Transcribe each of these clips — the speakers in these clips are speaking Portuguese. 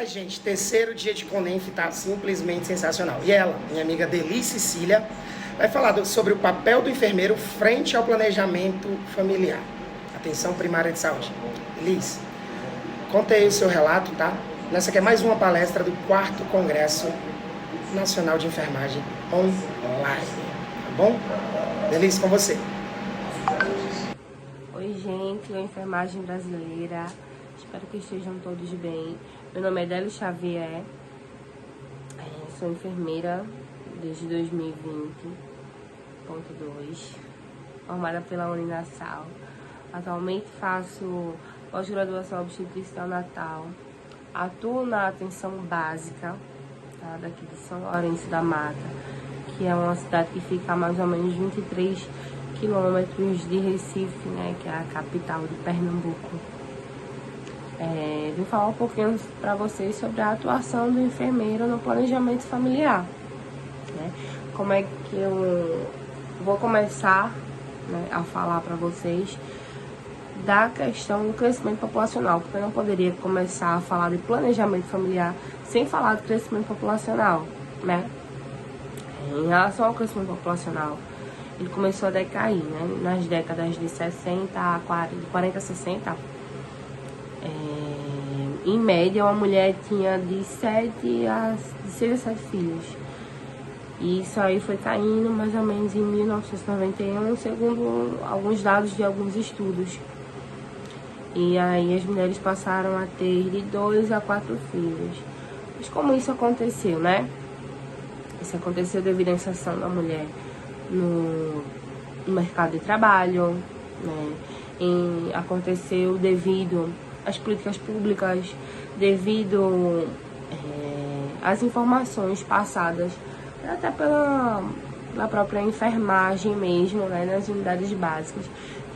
Ai, gente, terceiro dia de Conenf tá simplesmente sensacional. E ela, minha amiga Deli Cecília, vai falar sobre o papel do enfermeiro frente ao planejamento familiar. Atenção primária de saúde. Elis, conta aí o seu relato, tá? Nessa aqui é mais uma palestra do 4º Congresso Nacional de Enfermagem online, tá bom? Delice, com você. Oi, gente, a enfermagem brasileira. Espero que estejam todos bem. Meu nome é Deli Xavier, sou enfermeira desde 2020.2, formada pela Uninasal. Atualmente faço pós-graduação em obstetrícia neonatal. Atuo na atenção básica, tá, daqui de São Lourenço da Mata, que é uma cidade que fica a mais ou menos 23 quilômetros de Recife, né, que é a capital de Pernambuco. Vim falar um pouquinho para vocês sobre a atuação do enfermeiro no planejamento familiar, né? Como é que eu vou começar, né, a falar para vocês da questão do crescimento populacional, porque eu não poderia começar a falar de planejamento familiar sem falar do crescimento populacional, né? Em relação ao crescimento populacional, ele começou a decair, né? Nas décadas de 60 a 40 a 60, em média, uma mulher tinha de 6 a 7 filhos. E isso aí foi caindo mais ou menos em 1991, segundo alguns dados de alguns estudos. E aí as mulheres passaram a ter de 2 a 4 filhos. Mas como isso aconteceu, né? Isso aconteceu devido à inserção da mulher no mercado de trabalho, né? Aconteceu devido às políticas públicas, devido às informações passadas até pela própria enfermagem mesmo, né? Nas unidades básicas,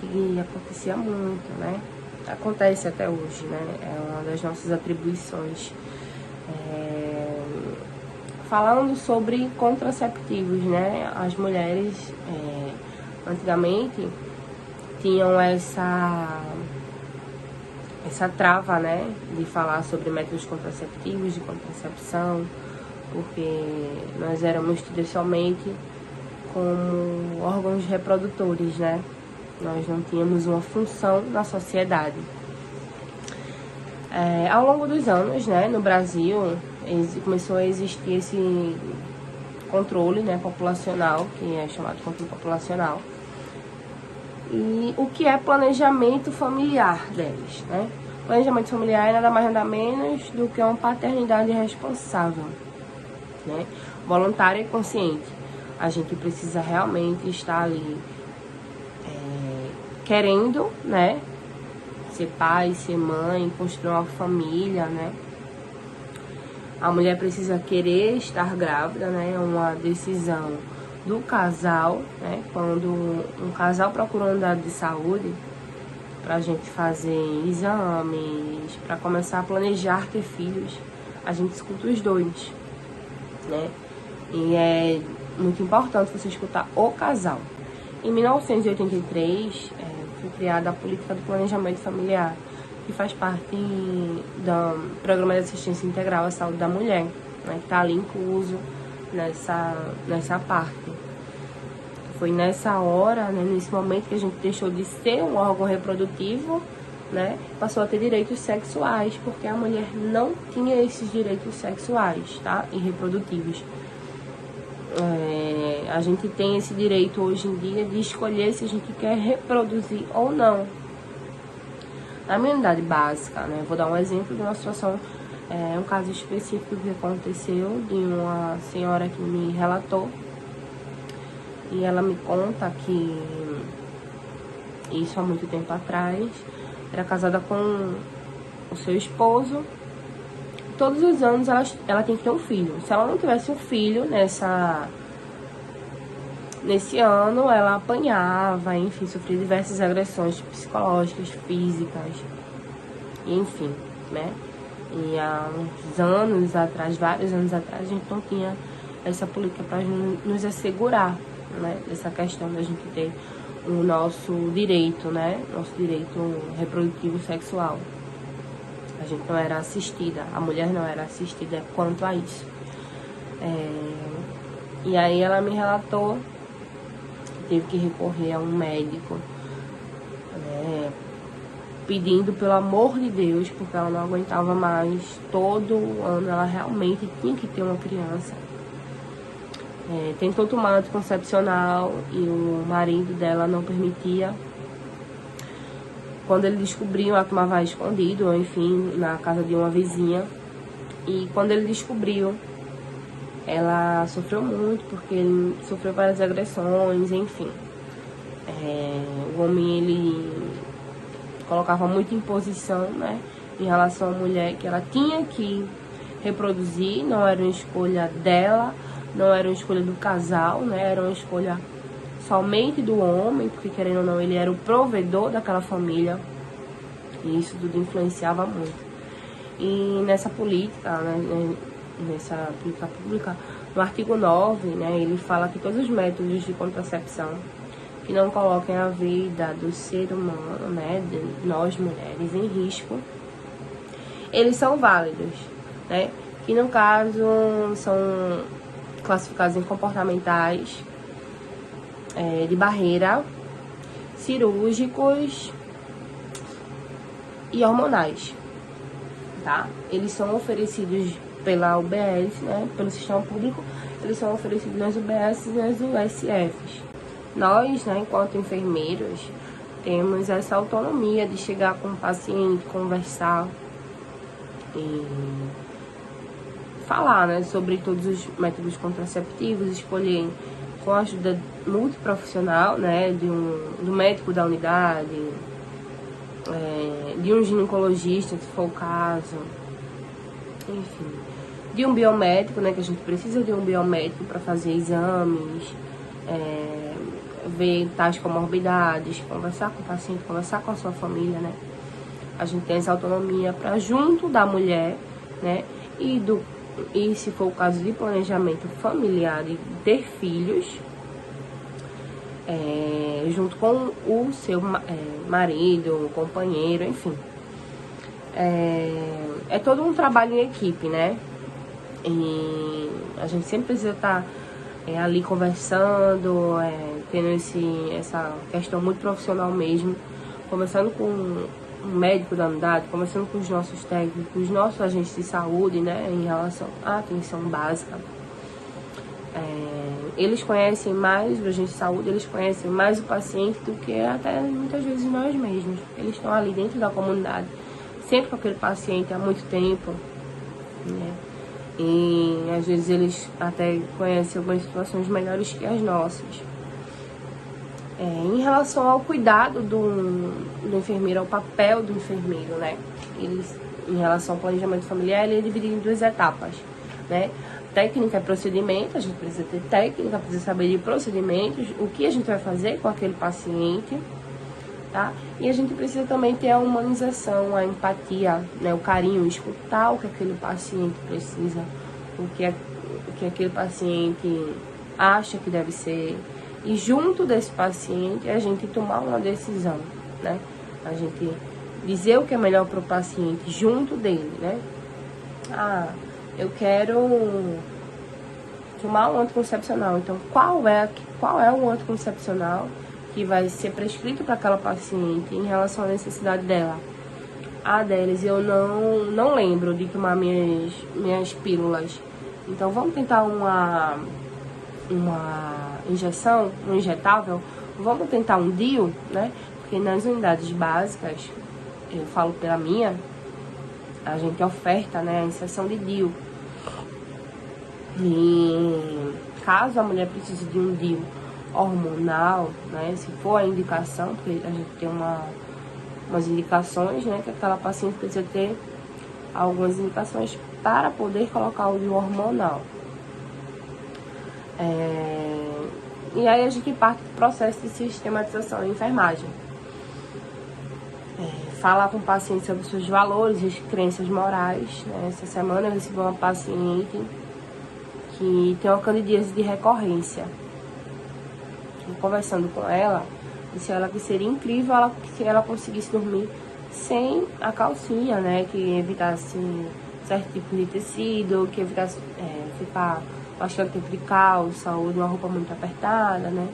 que acontecia muito, né? Acontece até hoje, né? É uma das nossas atribuições. Falando sobre contraceptivos, né? As mulheres antigamente tinham essa trava, né? De falar sobre métodos contraceptivos, de contracepção, porque nós éramos tidos somente como órgãos reprodutores, né? Nós não tínhamos uma função na sociedade. Ao longo dos anos, né, no Brasil, começou a existir esse controle, né, populacional, que é chamado de controle populacional. E o que é planejamento familiar deles, né? Planejamento familiar é nada mais nada menos do que uma paternidade responsável, né? Voluntária e consciente. A gente precisa realmente estar ali querendo, né, ser pai, ser mãe, construir uma família, né? A mulher precisa querer estar grávida, né? É uma decisão do casal, né? Quando um casal procura uma unidade de saúde pra gente fazer exames, para começar a planejar ter filhos, a gente escuta os dois, né? E é muito importante você escutar o casal. Em 1983, foi criada a Política do Planejamento Familiar, que faz parte do Programa de Assistência Integral à Saúde da Mulher, né, que está ali incluso nessa parte. Foi nessa hora, né, nesse momento, que a gente deixou de ser um órgão reprodutivo, né, passou a ter direitos sexuais, porque a mulher não tinha esses direitos sexuais, tá, e reprodutivos. A gente tem esse direito hoje em dia de escolher se a gente quer reproduzir ou não. Na minha unidade básica, né, vou dar um exemplo de uma situação, um caso específico que aconteceu, de uma senhora que me relatou, e ela me conta que isso há muito tempo atrás, era casada com o seu esposo. Todos os anos ela tem que ter um filho. Se ela não tivesse um filho nesse ano, ela apanhava, enfim, sofria diversas agressões psicológicas, físicas, enfim, né? E há uns anos atrás, vários anos atrás, a gente não tinha essa política para nos assegurar, né, dessa questão da gente ter o nosso direito, né? Nosso direito reprodutivo sexual. A gente não era assistida, a mulher não era assistida quanto a isso. E aí ela me relatou que teve que recorrer a um médico, né, pedindo pelo amor de Deus, porque ela não aguentava mais. Todo ano ela realmente tinha que ter uma criança. Tentou tomar anticoncepcional e o marido dela não permitia. Quando ele descobriu, ela tomava escondido, enfim, na casa de uma vizinha. E quando ele descobriu, ela sofreu muito, porque ele sofreu várias agressões, enfim. O homem, ele colocava muita imposição, né, em relação à mulher, que ela tinha que reproduzir, não era uma escolha dela, não era uma escolha do casal, né, era uma escolha somente do homem, porque querendo ou não, ele era o provedor daquela família, e isso tudo influenciava muito. E nessa política, né, nessa política pública, no artigo 9, né, ele fala que todos os métodos de contracepção que não coloquem a vida do ser humano, né, de nós mulheres, em risco, eles são válidos, né, que no caso são classificados em comportamentais, de barreira, cirúrgicos e hormonais, tá? Eles são oferecidos pela UBS, né, pelo sistema público, eles são oferecidos nas UBS e nas USFs. Nós, né, enquanto enfermeiros, temos essa autonomia de chegar com o paciente, conversar e falar, né, sobre todos os métodos contraceptivos, escolher com a ajuda multiprofissional, né, do médico da unidade, de um ginecologista, se for o caso, enfim, de um biomédico, né, que a gente precisa de um biomédico para fazer exames, ver tais comorbidades, conversar com o paciente, conversar com a sua família, né? A gente tem essa autonomia para junto da mulher, né? E se for o caso de planejamento familiar e ter filhos, junto com o seu marido, companheiro, enfim. É todo um trabalho em equipe, né? E a gente sempre precisa estar ali conversando, tendo essa questão muito profissional mesmo, conversando com o médico da unidade, conversando com os nossos técnicos, os nossos agentes de saúde, né, em relação à atenção básica. Eles conhecem mais o agente de saúde, eles conhecem mais o paciente do que até muitas vezes nós mesmos. Eles estão ali dentro da comunidade, sempre com aquele paciente há muito tempo, né? E às vezes eles até conhecem algumas situações melhores que as nossas. Em relação ao cuidado do enfermeiro, ao papel do enfermeiro, né? Em relação ao planejamento familiar, ele é dividido em 2 etapas, né? Técnica e procedimento, a gente precisa ter técnica, precisa saber de procedimentos, o que a gente vai fazer com aquele paciente, tá? E a gente precisa também ter a humanização, a empatia, né? O carinho, escutar o que aquele paciente precisa, o que aquele paciente acha que deve ser. E junto desse paciente, a gente tomar uma decisão, né? A gente dizer o que é melhor para o paciente junto dele, né? Eu quero tomar um anticoncepcional. Então, qual é o anticoncepcional que vai ser prescrito para aquela paciente em relação à necessidade dela? Deles, eu não lembro de tomar minhas pílulas. Então, vamos tentar uma injeção, um injetável. Vamos tentar um DIU, né? Porque nas unidades básicas, eu falo pela minha, a gente oferta, né, a inserção de DIU. E caso a mulher precise de um DIU hormonal, né, se for a indicação, porque a gente tem umas indicações, né, que aquela paciente precisa ter algumas indicações para poder colocar o DIU hormonal. E aí a gente parte do processo de sistematização em enfermagem. Falar com o paciente sobre os seus valores e crenças morais, né? Essa semana eu recebi uma paciente que tem uma candidíase de recorrência. E conversando com ela, disse ela que seria incrível se ela conseguisse dormir sem a calcinha, né? Que evitasse certo tipo de tecido, que evitasse ficar bastante tempo de calça ou de uma roupa muito apertada, né?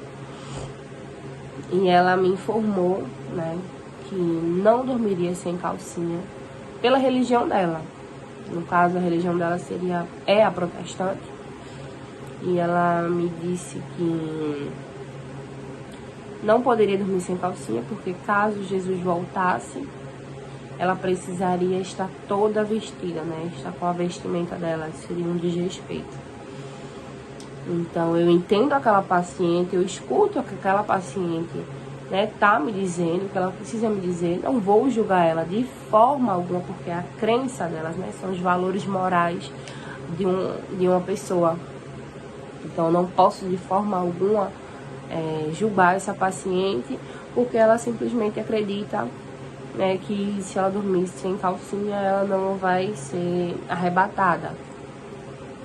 E ela me informou, né, que não dormiria sem calcinha pela religião dela. No caso, a religião dela é a protestante. E ela me disse que não poderia dormir sem calcinha, porque caso Jesus voltasse, ela precisaria estar toda vestida, né? Estar com a vestimenta dela, seria um desrespeito. Então, eu entendo aquela paciente, eu escuto o que aquela paciente, né, tá me dizendo, o que ela precisa me dizer. Não vou julgar ela de forma alguma, porque a crença delas, né, são os valores morais de uma pessoa. Então, eu não posso de forma alguma julgar essa paciente, porque ela simplesmente acredita, né, que se ela dormir sem calcinha, ela não vai ser arrebatada.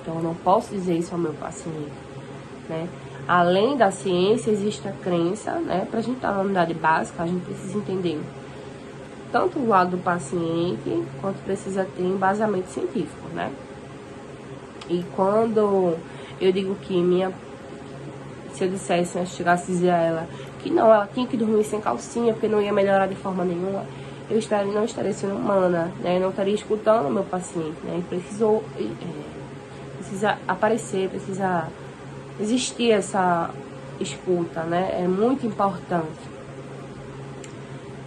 Então, eu não posso dizer isso ao meu paciente, né? Além da ciência, existe a crença, né? Para a gente estar na unidade básica, a gente precisa entender tanto o lado do paciente, quanto precisa ter embasamento científico, né? E quando eu digo que se eu dissesse, se eu chegasse a dizer a ela que não, ela tinha que dormir sem calcinha, porque não ia melhorar de forma nenhuma, não estaria sendo humana, né? Eu não estaria escutando o meu paciente, né? Precisa aparecer, precisa existir essa escuta, né? É muito importante.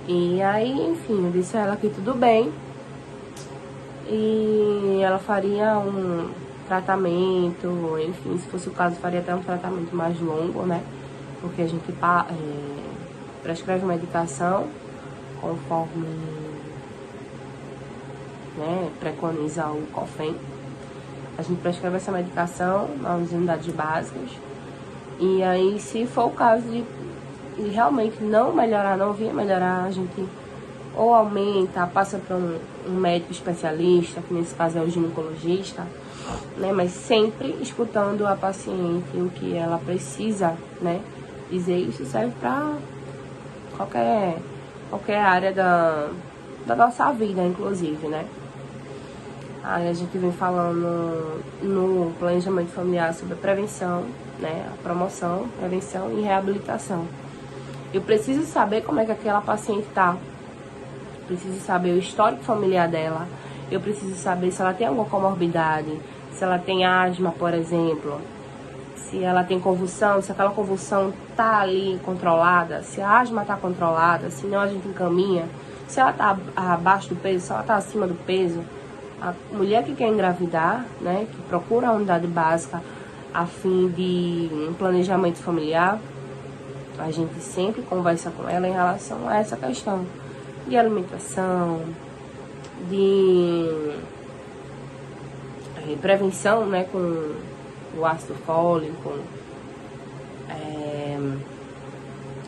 E aí, enfim, eu disse a ela que tudo bem. E ela faria um tratamento, enfim, se fosse o caso, faria até um tratamento mais longo, né? Porque a gente prescreve medicação conforme, né, preconiza o COFEN. A gente prescreve essa medicação nas unidades básicas. E aí, se for o caso de realmente não melhorar, não vir melhorar, a gente ou aumenta, passa para um médico especialista, que nesse caso é o ginecologista, né? Mas sempre escutando a paciente, o que ela precisa, né? Dizer isso serve para qualquer área da nossa vida, inclusive, né? Aí a gente vem falando no planejamento familiar sobre a prevenção, né? A promoção, prevenção e reabilitação. Eu preciso saber como é que aquela paciente tá. Preciso saber o histórico familiar dela. Eu preciso saber se ela tem alguma comorbidade, se ela tem asma, por exemplo, se ela tem convulsão, se aquela convulsão tá ali controlada, se a asma tá controlada, se não a gente encaminha, se ela tá abaixo do peso, se ela tá acima do peso. A mulher que quer engravidar, né, que procura a unidade básica a fim de um planejamento familiar, a gente sempre conversa com ela em relação a essa questão de alimentação, de prevenção, né, com o ácido fólico,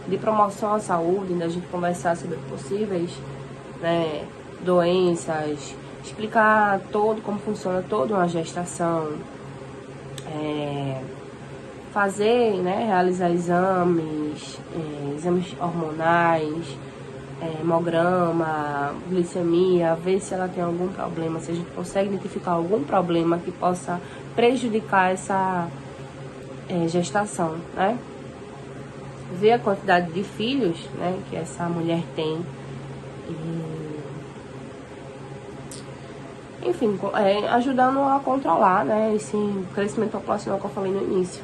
de promoção à saúde, da gente conversar sobre possíveis, né, doenças, explicar como funciona toda uma gestação, fazer, né, realizar exames hormonais, hemograma, glicemia, ver se ela tem algum problema, se a gente consegue identificar algum problema que possa prejudicar essa gestação, né? Ver a quantidade de filhos, né, que essa mulher tem. Enfim, ajudando a controlar, né, esse crescimento populacional que eu falei no início.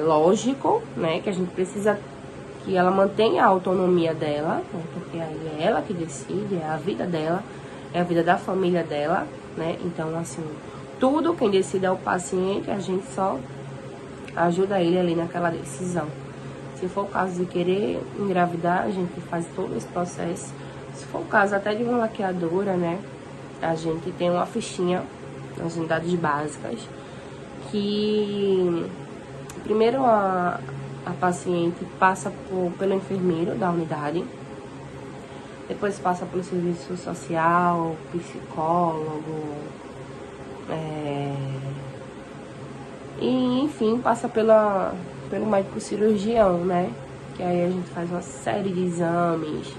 Lógico, né, que a gente precisa que ela mantenha a autonomia dela, né, porque aí é ela que decide, é a vida dela, é a vida da família dela, né? Então, assim, tudo quem decide é o paciente, a gente só ajuda ele ali naquela decisão. Se for o caso de querer engravidar, a gente faz todo esse processo. Se for o caso até de uma laqueadura, né, a gente tem uma fichinha nas unidades básicas que primeiro a paciente passa pelo enfermeiro da unidade, depois passa pelo serviço social, psicólogo, e enfim, passa pelo médico cirurgião, né? que aí a gente faz uma série de exames,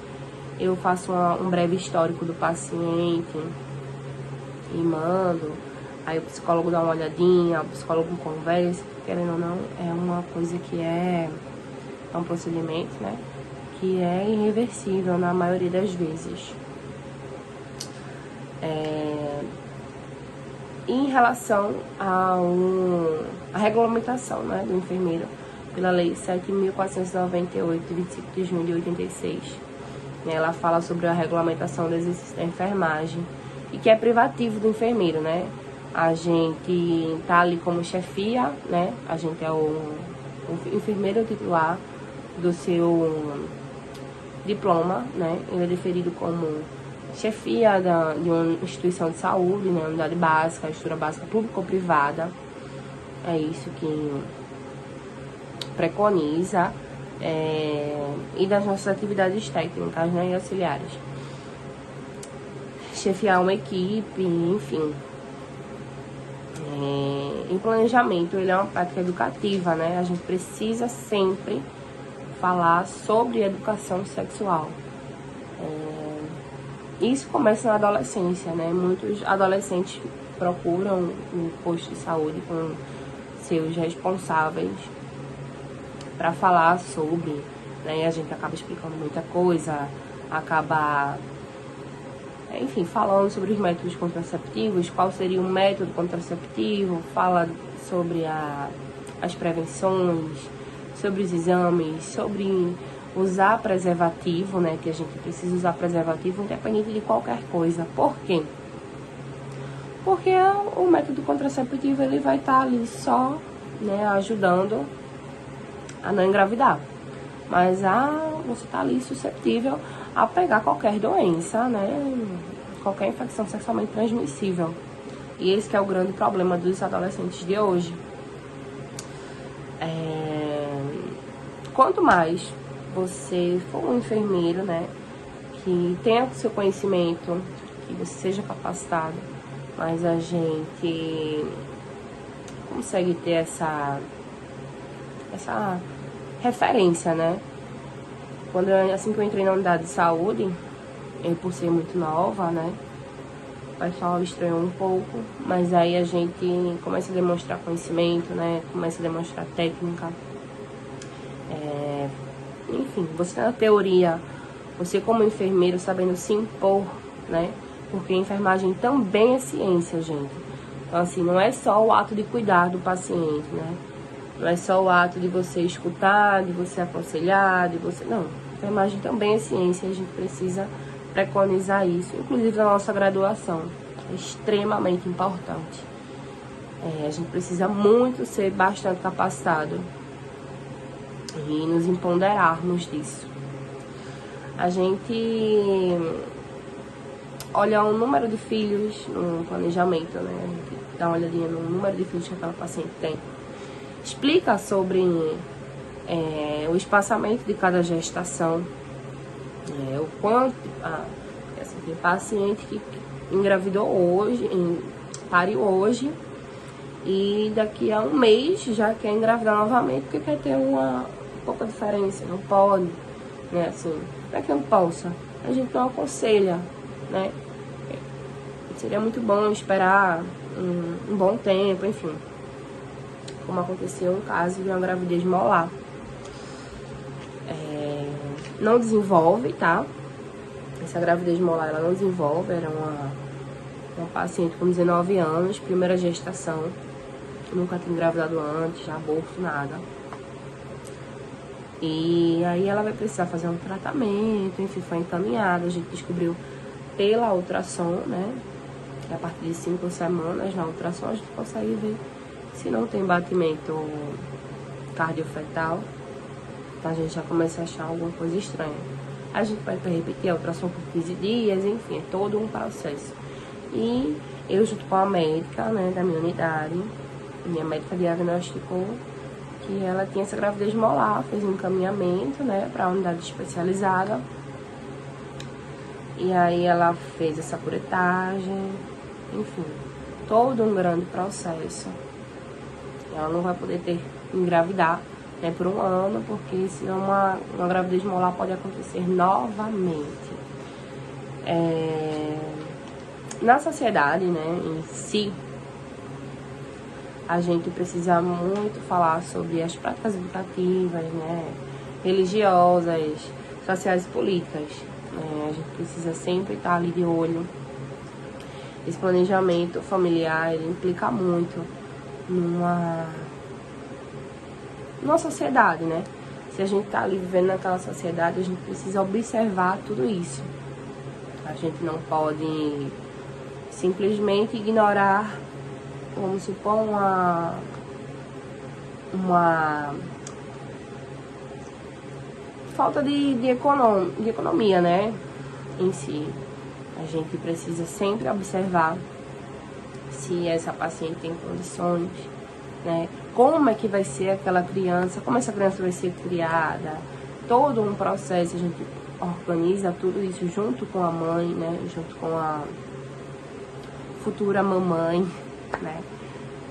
eu faço um breve histórico do paciente e mando, aí o psicólogo dá uma olhadinha, o psicólogo conversa, querendo ou não, é uma coisa que é um procedimento, né, que é irreversível na maioria das vezes. Em relação à regulamentação, né, do enfermeiro pela Lei 7.498, de 25 de junho de 86, né, ela fala sobre a regulamentação do exercício da enfermagem e que é privativo do enfermeiro, né? A gente tá ali como chefia, né? A gente é o enfermeiro titular do seu diploma, né? Ele é deferido como chefia de uma instituição de saúde, né? Unidade básica, estrutura básica pública ou privada. É isso que preconiza. E das nossas atividades técnicas, né? E auxiliares. Chefiar uma equipe, enfim. Em planejamento, ele é uma prática educativa, né? A gente precisa sempre falar sobre educação sexual. Isso começa na adolescência, né? Muitos adolescentes procuram um posto de saúde com seus responsáveis para falar sobre, né? A gente acaba explicando muita coisa, acaba, enfim, falando sobre os métodos contraceptivos, qual seria o método contraceptivo, fala sobre as prevenções, sobre os exames, sobre usar preservativo, né, que a gente precisa usar preservativo independente de qualquer coisa. Por quê? Porque o método contraceptivo ele vai estar ali só, né, ajudando a não engravidar. Mas você está ali suscetível a pegar qualquer doença, né, qualquer infecção sexualmente transmissível. E esse que é o grande problema dos adolescentes de hoje. Quanto mais você for um enfermeiro, né, que tenha o seu conhecimento, que você seja capacitado, mas a gente consegue ter essa referência, né? Assim que eu entrei na unidade de saúde, eu por ser muito nova, né, o pessoal estranhou um pouco, mas aí a gente começa a demonstrar conhecimento, né, começa a demonstrar técnica. Enfim, você na teoria, você como enfermeiro sabendo se impor, né? Porque a enfermagem também é ciência, gente. Então, assim, não é só o ato de cuidar do paciente, né? Não é só o ato de você escutar, de você aconselhar, de você... Não, a enfermagem também é ciência e a gente precisa preconizar isso, inclusive na nossa graduação. É extremamente importante. A gente precisa muito ser bastante capacitado e nos empoderarmos disso. A gente olha o número de filhos no planejamento, né? A gente dá uma olhadinha no número de filhos que aquela paciente tem. Explica sobre o espaçamento de cada gestação, o quanto... assim, tem paciente que engravidou hoje, pariu hoje, e daqui a um mês já quer engravidar novamente porque quer ter uma pouca diferença, não pode, né, assim, não é que não possa, a gente não aconselha, né, seria muito bom esperar um bom tempo, enfim, como aconteceu um caso de uma gravidez molar. Não desenvolve, tá, essa gravidez molar, ela não desenvolve, era uma paciente com 19 anos, primeira gestação, nunca tinha engravidado antes, aborto, nada. E aí ela vai precisar fazer um tratamento, enfim, foi encaminhada. A gente descobriu pela ultrassom, né? A partir de 5 semanas na ultrassom a gente consegue ver se não tem batimento cardiofetal. Então a gente já começa a achar alguma coisa estranha. A gente vai repetir a ultrassom por 15 dias, enfim, é todo um processo. E eu junto com a médica, né, da minha unidade, minha médica diagnosticou que ela tinha essa gravidez molar, fez um encaminhamento, né, para a unidade especializada. E aí ela fez essa curetagem, enfim, todo um grande processo. Ela não vai poder engravidar né, por 1 ano, porque senão uma gravidez molar pode acontecer novamente. Na sociedade, né, em si, a gente precisa muito falar sobre as práticas educativas, né, religiosas, sociais e políticas. A gente precisa sempre estar ali de olho. Esse planejamento familiar, ele implica muito numa sociedade, né? Se a gente tá ali vivendo naquela sociedade, a gente precisa observar tudo isso. A gente não pode simplesmente ignorar, vamos supor, uma falta de economia, né, em si. A gente precisa sempre observar se essa paciente tem condições, né, como é que vai ser aquela criança, como essa criança vai ser criada, todo um processo. A gente organiza tudo isso junto com a mãe, né, junto com a futura mamãe, né,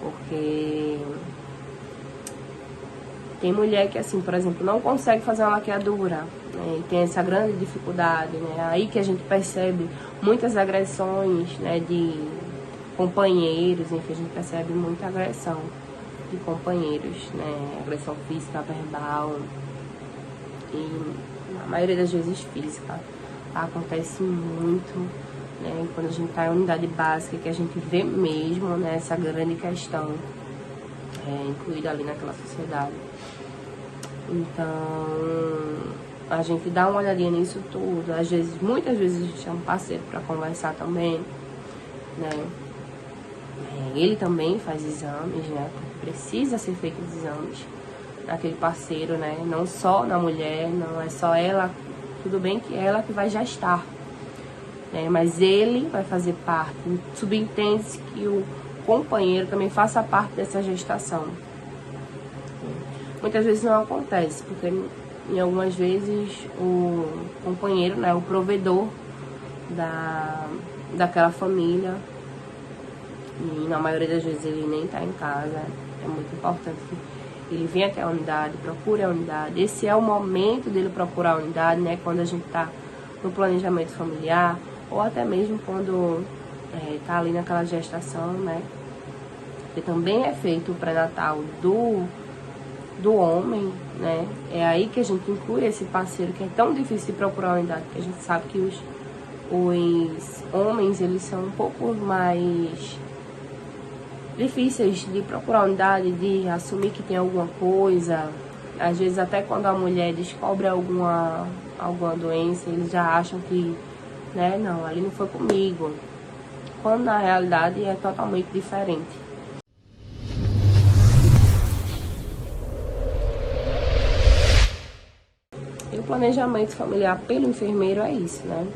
porque tem mulher que, assim, por exemplo, não consegue fazer uma laqueadura, né, e tem essa grande dificuldade, né, aí que a gente percebe muitas agressões, né, de companheiros, enfim, a gente percebe muita agressão de companheiros, né, agressão física, verbal e, na maioria das vezes, física. Acontece muito, né, quando a gente está em unidade básica, que a gente vê mesmo, né, essa grande questão incluída ali naquela sociedade. Então, a gente dá uma olhadinha nisso tudo. Às vezes, muitas vezes a gente chama um parceiro para conversar também, né. Ele também faz exames, né, porque precisa ser feitos exames naquele parceiro, né, não só na mulher, não é só ela, tudo bem que é ela que vai gestar, né, mas ele vai fazer parte, subentende-se que o companheiro também faça parte dessa gestação. Muitas vezes não acontece, porque em algumas vezes o companheiro, né, o provedor daquela família, e na maioria das vezes ele nem está em casa. É muito importante que ele venha até a unidade, procure a unidade. Esse é o momento dele procurar a unidade, né, quando a gente está no planejamento familiar, ou até mesmo quando está ali naquela gestação, né, que também é feito o pré-natal do homem, né. É aí que a gente inclui esse parceiro, que é tão difícil de procurar a unidade, porque a gente sabe que os homens, eles são um pouco mais difíceis de procurar unidade, de assumir que tem alguma coisa. Às vezes até quando a mulher descobre alguma doença, eles já acham que, né, não, ali não foi comigo, quando na realidade é totalmente diferente. E o planejamento familiar pelo enfermeiro é isso, né?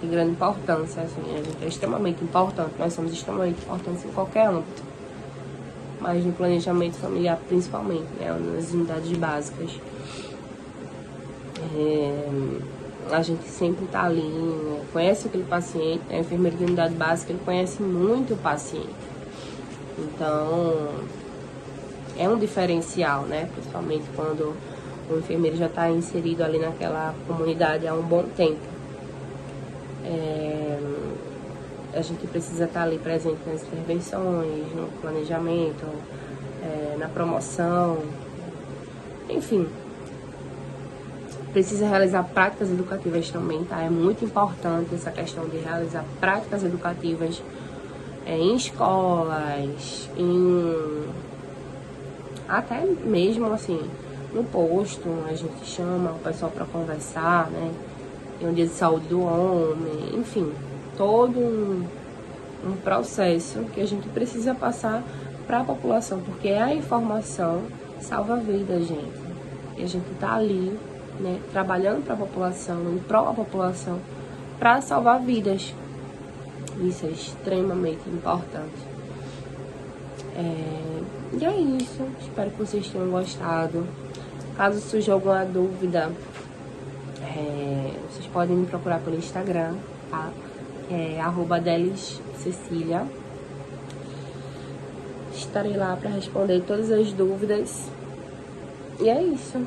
De grande importância, assim, a gente é extremamente importante, nós somos extremamente importantes em qualquer âmbito, mas no planejamento familiar principalmente, né, nas unidades básicas. A gente sempre está ali, né, conhece aquele paciente, né, o enfermeiro de unidade básica, ele conhece muito o paciente, então é um diferencial, né, principalmente quando o enfermeiro já está inserido ali naquela comunidade há um bom tempo. A gente precisa estar ali presente nas intervenções, no planejamento, na promoção, enfim. Precisa realizar práticas educativas também, tá? É muito importante essa questão de realizar práticas educativas em escolas, até mesmo assim, no posto, a gente chama o pessoal para conversar, né? Tem um dia de saúde do homem, enfim, todo um processo que a gente precisa passar para a população, porque a informação salva vidas, gente. E a gente tá ali, né, trabalhando para a população, em prol da população, para salvar vidas. Isso é extremamente importante. E é isso. Espero que vocês tenham gostado. Caso surja alguma dúvida, vocês podem me procurar pelo Instagram, tá? @deliscecilia. Estarei lá para responder todas as dúvidas. E é isso.